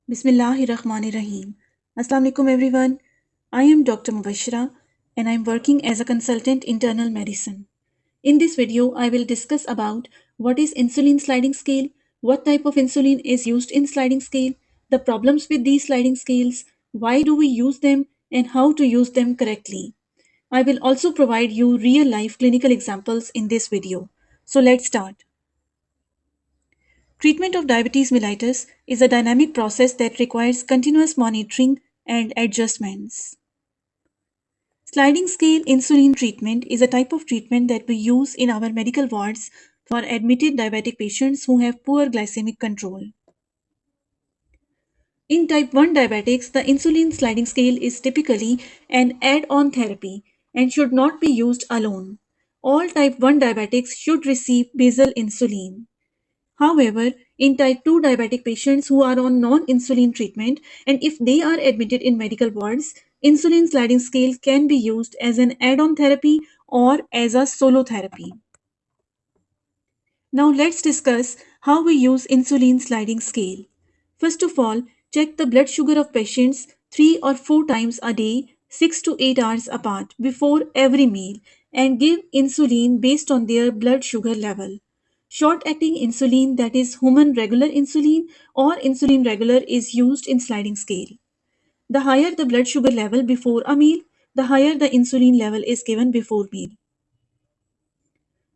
Bismillahirrahmanirrahim. Assalamu alaikum everyone. I am Dr. Mubashira and I am working as a consultant internal medicine. In this video, I will discuss about what is insulin sliding scale, what type of insulin is used in sliding scale, the problems with these sliding scales, why do we use them and how to use them correctly. I will also provide you real life clinical examples in this video. So let's start. Treatment of diabetes mellitus is a dynamic process that requires continuous monitoring and adjustments. Sliding scale insulin treatment is a type of treatment that we use in our medical wards for admitted diabetic patients who have poor glycemic control. In type 1 diabetics, the insulin sliding scale is typically an add-on therapy and should not be used alone. All type 1 diabetics should receive basal insulin. However, in type 2 diabetic patients who are on non-insulin treatment and if they are admitted in medical wards, insulin sliding scale can be used as an add-on therapy or as a solo therapy. Now let's discuss how we use insulin sliding scale. First of all, check the blood sugar of patients 3 or 4 times a day, 6 to 8 hours apart before every meal and give insulin based on their blood sugar level. Short-acting insulin, that is human regular insulin or insulin regular, is used in sliding scale. The higher the blood sugar level before a meal, the higher the insulin level is given before meal.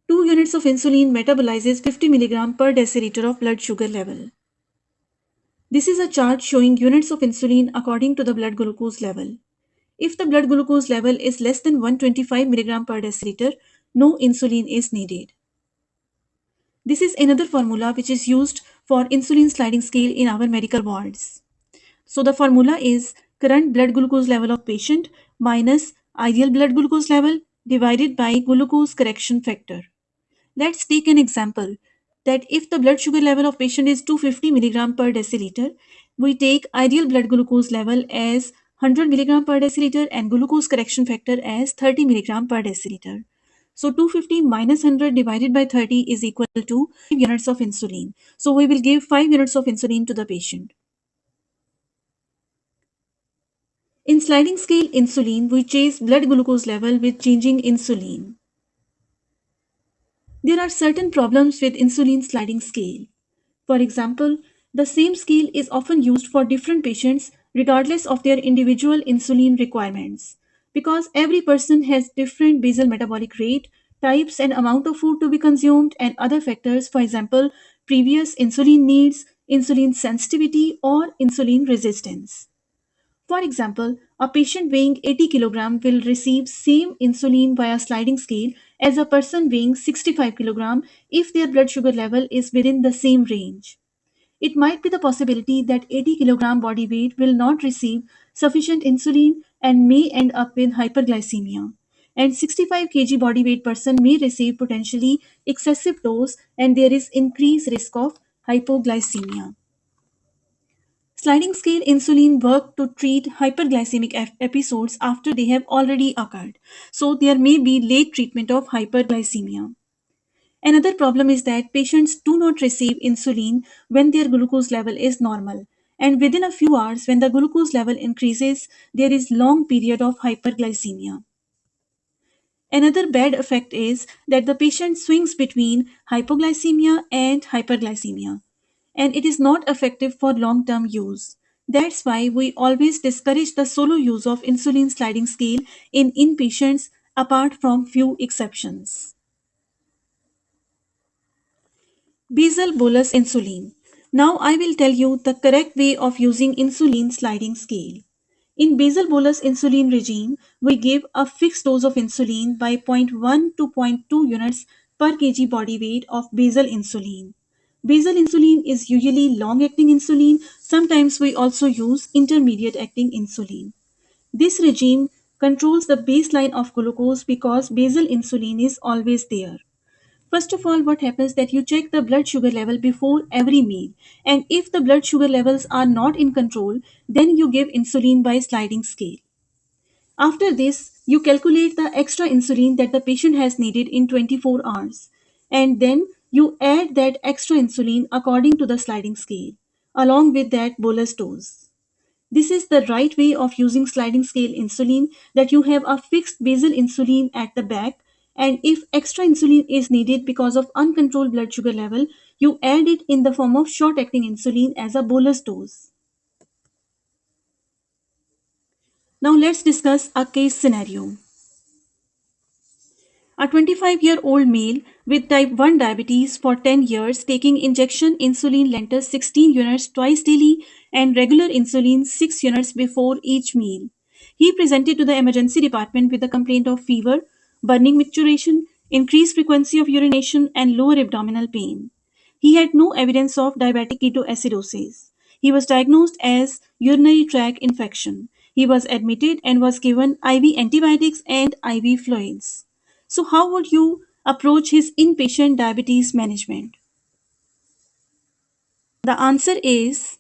2 units of insulin metabolizes 50 mg per deciliter of blood sugar level. This is a chart showing units of insulin according to the blood glucose level. If the blood glucose level is less than 125 mg per deciliter, no insulin is needed. This is another formula which is used for insulin sliding scale in our medical wards. So the formula is current blood glucose level of patient minus ideal blood glucose level divided by glucose correction factor. Let's take an example that if the blood sugar level of patient is 250 mg per deciliter, we take ideal blood glucose level as 100 mg per deciliter and glucose correction factor as 30 mg per deciliter. So 250 minus 100 divided by 30 is equal to 5 units of insulin. So we will give 5 units of insulin to the patient. In sliding scale insulin, we chase blood glucose level with changing insulin. There are certain problems with insulin sliding scale. For example, the same scale is often used for different patients regardless of their individual insulin requirements. Because every person has different basal metabolic rate, types and amount of food to be consumed and other factors, for example, previous insulin needs, insulin sensitivity or insulin resistance. For example, a patient weighing 80 kg will receive same insulin via sliding scale as a person weighing 65 kg if their blood sugar level is within the same range. It might be the possibility that 80 kg body weight will not receive sufficient insulin and may end up with hyperglycemia. And 65 kg body weight person may receive potentially excessive dose and there is increased risk of hypoglycemia. Sliding scale insulin work to treat hyperglycemic episodes after they have already occurred. So there may be late treatment of hyperglycemia. Another problem is that patients do not receive insulin when their glucose level is normal. And within a few hours, when the glucose level increases, there is long period of hyperglycemia. Another bad effect is that the patient swings between hypoglycemia and hyperglycemia, and it is not effective for long-term use. That's why we always discourage the solo use of insulin sliding scale in inpatients apart from few exceptions. Basal bolus insulin. Now I will tell you the correct way of using insulin sliding scale. In basal bolus insulin regime, we give a fixed dose of insulin by zero point 0.1 to zero point 0.2 units per kg body weight of basal insulin. Basal insulin is usually long-acting insulin. Sometimes we also use intermediate-acting insulin. This regime controls the baseline of glucose because basal insulin is always there. First of all, what happens that you check the blood sugar level before every meal. And if the blood sugar levels are not in control, then you give insulin by sliding scale. After this, you calculate the extra insulin that the patient has needed in 24 hours. And then you add that extra insulin according to the sliding scale. along with that bolus dose. This is the right way of using sliding scale insulin, that you have a fixed basal insulin at the back, and if extra insulin is needed because of uncontrolled blood sugar level, you add it in the form of short acting insulin as a bolus dose. Now let's discuss a case scenario. A 25-year-old male with type 1 diabetes for 10 years taking injection insulin Lantus 16 units twice daily and regular insulin 6 units before each meal. He presented to the emergency department with a complaint of fever, burning micturition, increased frequency of urination, and lower abdominal pain. He had no evidence of diabetic ketoacidosis. He was diagnosed as urinary tract infection. He was admitted and was given IV antibiotics and IV fluids. So, how would you approach his inpatient diabetes management? The answer is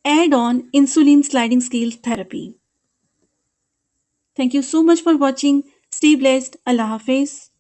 add on insulin sliding scale therapy. Thank you so much for watching. Stay blessed. Allah Hafiz.